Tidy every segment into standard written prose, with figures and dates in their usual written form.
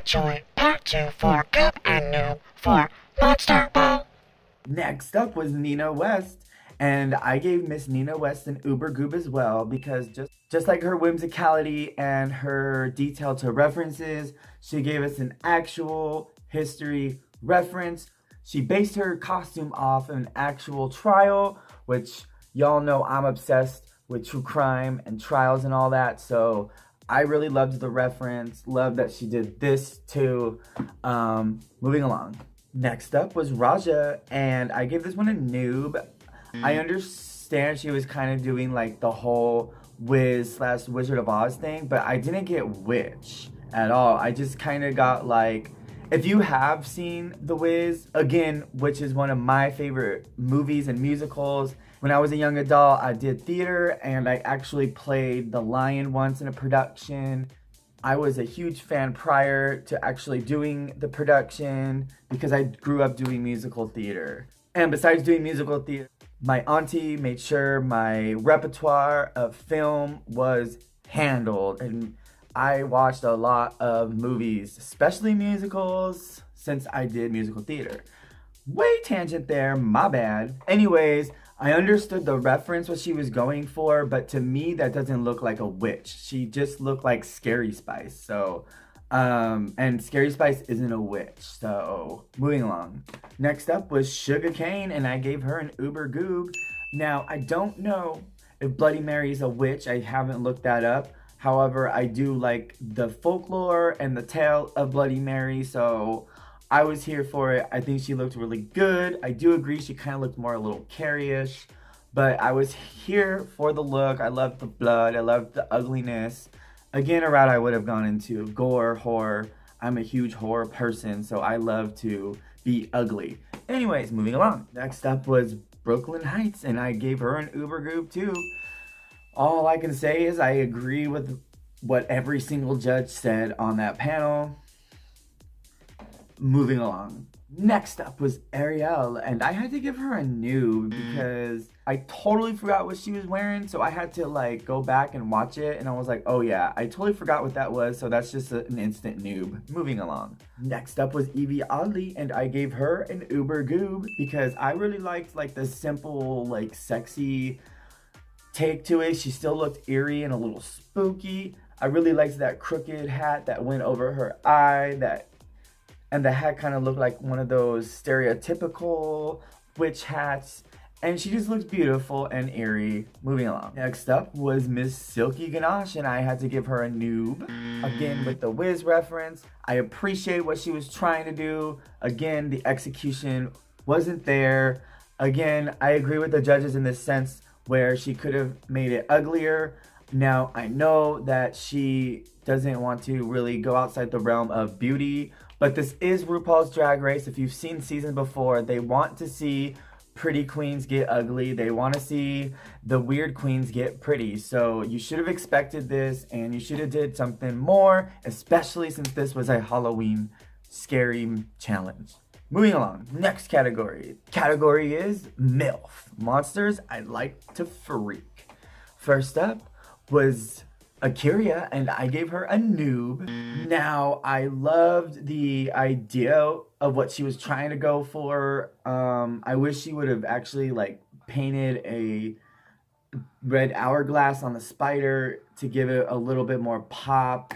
Join part 2 for Goob and Noob for Monster Ball. Next up was Nina West, and I gave Miss Nina West an Uber Goob as well because just like her whimsicality and her detail to references, she gave us an actual history reference. She based her costume off an actual trial, which y'all know I'm obsessed with true crime and trials and all that, so I really loved the reference, loved that she did this too. Moving along. Next up was Raja, and I gave this one a noob. I understand she was kind of doing like the whole Wiz/Wizard of Oz thing, but I didn't get witch at all. I just kind of got like, if you have seen The Wiz, again, which is one of my favorite movies and musicals, when I was a young adult, I did theater and I actually played the lion once in a production. I was a huge fan prior to actually doing the production because I grew up doing musical theater. And besides doing musical theater, my auntie made sure my repertoire of film was handled, and I watched a lot of movies, especially musicals, since I did musical theater. Way tangent there, my bad. Anyways, I understood the reference, what she was going for, but to me, that doesn't look like a witch. She just looked like Scary Spice, so, and Scary Spice isn't a witch, so, moving along. Next up was Sugar Cane, and I gave her an Uber Goob. Now, I don't know if Bloody Mary is a witch, I haven't looked that up. However, I do like the folklore and the tale of Bloody Mary, so I was here for it. I think she looked really good. I do agree she kind of looked more a little Carrie-ish, but I was here for the look. I loved the blood. I loved the ugliness. Again, a route I would have gone into, gore, horror. I'm a huge horror person, so I love to be ugly. Anyways, moving along. Next up was Brooklyn Heights, and I gave her an Uber Goob too. All I can say is I agree with what every single judge said on that panel. Moving along. Next up was Ariel, and I had to give her a noob because I totally forgot what she was wearing, so I had to like go back and watch it, and I was like, oh yeah, I totally forgot what that was, so that's just an instant noob. Moving along. Next up was Evie Oddly, and I gave her an Uber Goob because I really liked like the simple, like sexy take to it. She still looked eerie and a little spooky. I really liked that crooked hat that went over her eye, and the hat kind of looked like one of those stereotypical witch hats, and she just looks beautiful and eerie. Moving along. Next up was Miss Silky Ganache, and I had to give her a noob. Again, with the Wiz reference, I appreciate what she was trying to do. Again, the execution wasn't there. Again, I agree with the judges in this sense where she could have made it uglier. Now, I know that she doesn't want to really go outside the realm of beauty, but this is RuPaul's Drag Race. If you've seen seasons before, they want to see pretty queens get ugly. They want to see the weird queens get pretty. So you should have expected this, and you should have did something more, especially since this was a Halloween scary challenge. Moving along, next category. Category is MILF. Monsters I like to freak. First up was Akira, and I gave her a noob. Now, I loved the idea of what she was trying to go for. I wish she would have actually like painted a red hourglass on the spider to give it a little bit more pop.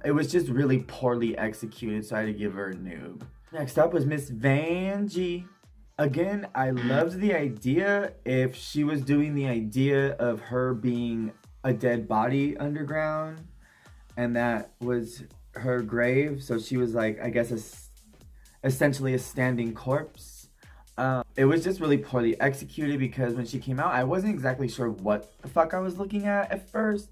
It was just really poorly executed, so I had to give her a noob. Next up was Miss Vanjie. Again, I loved the idea if she was doing the idea of her being a dead body underground, and that was her grave. So she was like, I guess, essentially a standing corpse. It was just really poorly executed because when she came out, I wasn't exactly sure what the fuck I was looking at first.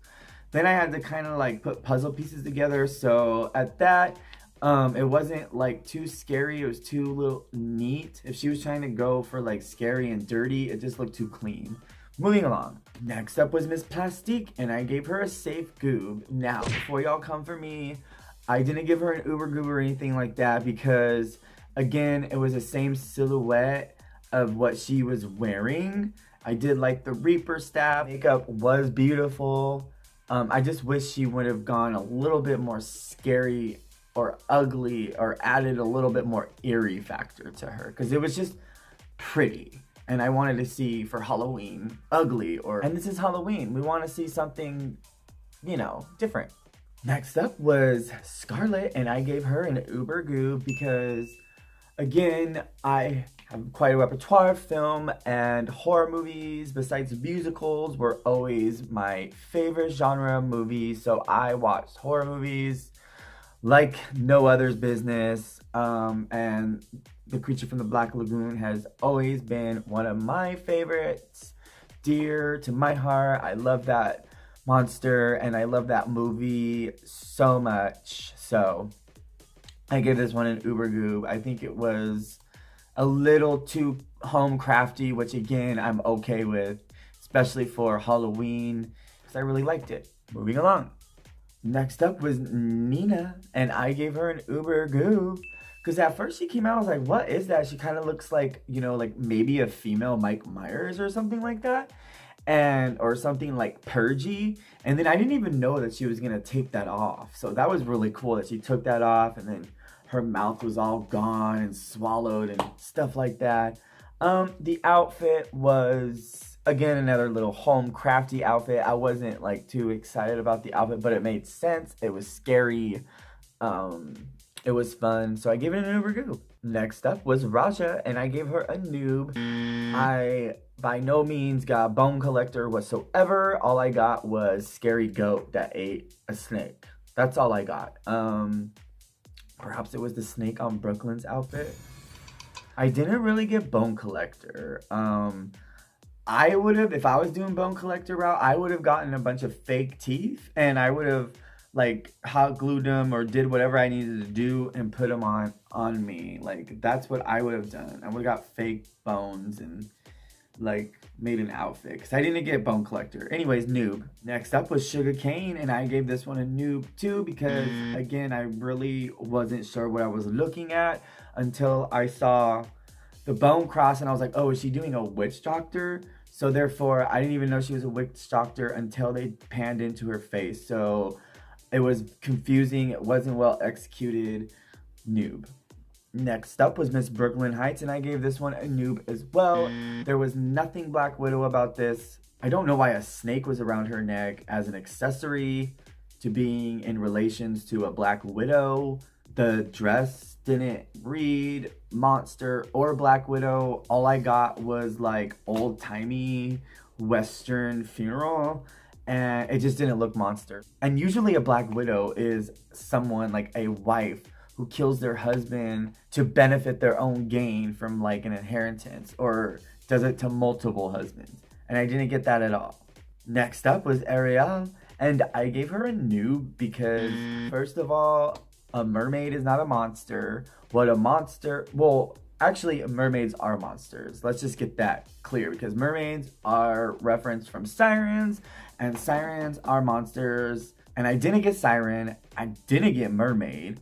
Then I had to kind of like put puzzle pieces together. So at that, it wasn't like too scary. It was too little neat. If she was trying to go for like scary and dirty, it just looked too clean. Moving along. Next up was Miss Plastique, and I gave her a safe goob. Now, before y'all come for me, I didn't give her an Uber goob or anything like that because, again, it was the same silhouette of what she was wearing. I did like the Reaper staff. Makeup was beautiful. I just wish she would have gone a little bit more scary or ugly or added a little bit more eerie factor to her, because it was just pretty. And I wanted to see for Halloween ugly, and this is Halloween. We want to see something, different. Next up was Scarlett, and I gave her an Uber Goob because, again, I have quite a repertoire of film, and horror movies, besides musicals, were always my favorite genre of movies. So I watched horror movies like no other's business. And The Creature from the Black Lagoon has always been one of my favorites, dear to my heart. I love that monster, and I love that movie so much. So I give this one an Uber Goob. I think it was a little too home crafty, which again, I'm okay with, especially for Halloween, because I really liked it. Moving along. Next up was Nina, and I gave her an Uber Goob. Because at first she came out, I was like, what is that? She kind of looks like, like maybe a female Mike Myers or something like that. Or something like purgy. And then I didn't even know that she was going to take that off. So that was really cool that she took that off, and then her mouth was all gone and swallowed and stuff like that. The outfit was, again, another little home crafty outfit. I wasn't like too excited about the outfit, but it made sense. It was scary. It was fun, so I gave it an Uber Goob. Next up was Raja, and I gave her a noob. I by no means got Bone Collector whatsoever. All I got was Scary Goat that ate a snake. That's all I got. Perhaps it was the snake on Brooklyn's outfit. I didn't really get Bone Collector. I would have, if I was doing Bone Collector route, I would have gotten a bunch of fake teeth, and I would have like hot glued them or did whatever I needed to do and put them on me. Like, that's what I would have done. I would have got fake bones and like made an outfit, because I didn't get Bone Collector. Anyways, noob. Next up was Sugar Cane, and I gave this one a noob too, because again, I really wasn't sure what I was looking at until I saw the bone cross, and I was like, oh, is she doing a witch doctor? So therefore, I didn't even know she was a witch doctor until they panned into her face. So it was confusing. It wasn't well executed. Noob. Next up was Miss Brooklyn Heights, and I gave this one a noob as well. There was nothing Black Widow about this. I don't know why a snake was around her neck as an accessory to being in relations to a Black Widow. The dress didn't read monster or Black Widow. All I got was like old-timey Western funeral, and it just didn't look monster. And usually a Black Widow is someone like a wife who kills their husband to benefit their own gain from like an inheritance, or does it to multiple husbands. And I didn't get that at all. Next up was Ariel, and I gave her a noob because, first of all, a mermaid is not a monster. Actually, mermaids are monsters. Let's just get that clear, because mermaids are referenced from sirens, and sirens are monsters. And I didn't get siren, I didn't get mermaid,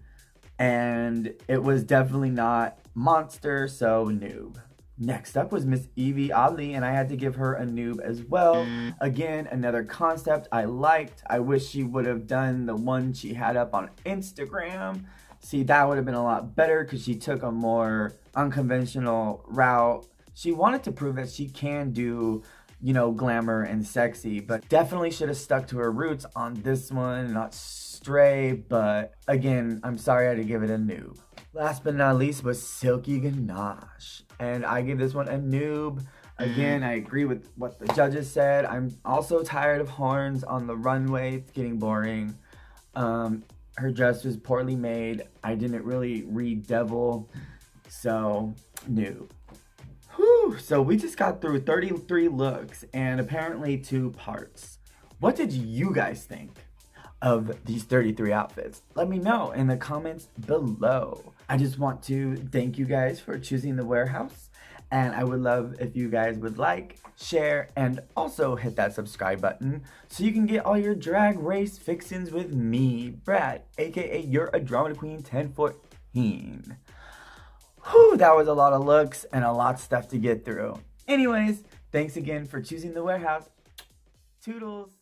and it was definitely not monster, so noob. Next up was Miss Evie Oddly, and I had to give her a noob as well. Again, another concept I liked. I wish she would have done the one she had up on Instagram. See, that would have been a lot better, because she took a more unconventional route. She wanted to prove that she can do, glamour and sexy, but definitely should have stuck to her roots on this one, not stray. But again, I'm sorry I had to give it a noob. Last but not least was Silky Ganache, and I give this one a noob. Again, I agree with what the judges said. I'm also tired of horns on the runway. It's getting boring. Her dress was poorly made. I didn't really read devil, so noob. Whew, so we just got through 33 looks and apparently 2 parts. What did you guys think of these 33 outfits? Let me know in the comments below. I just want to thank you guys for choosing the warehouse, and I would love if you guys would like, share, and also hit that subscribe button so you can get all your drag race fixins with me, Brad, aka You're a Drama Queen 1014. Whew, that was a lot of looks and a lot of stuff to get through. Anyways, thanks again for choosing the warehouse. Toodles.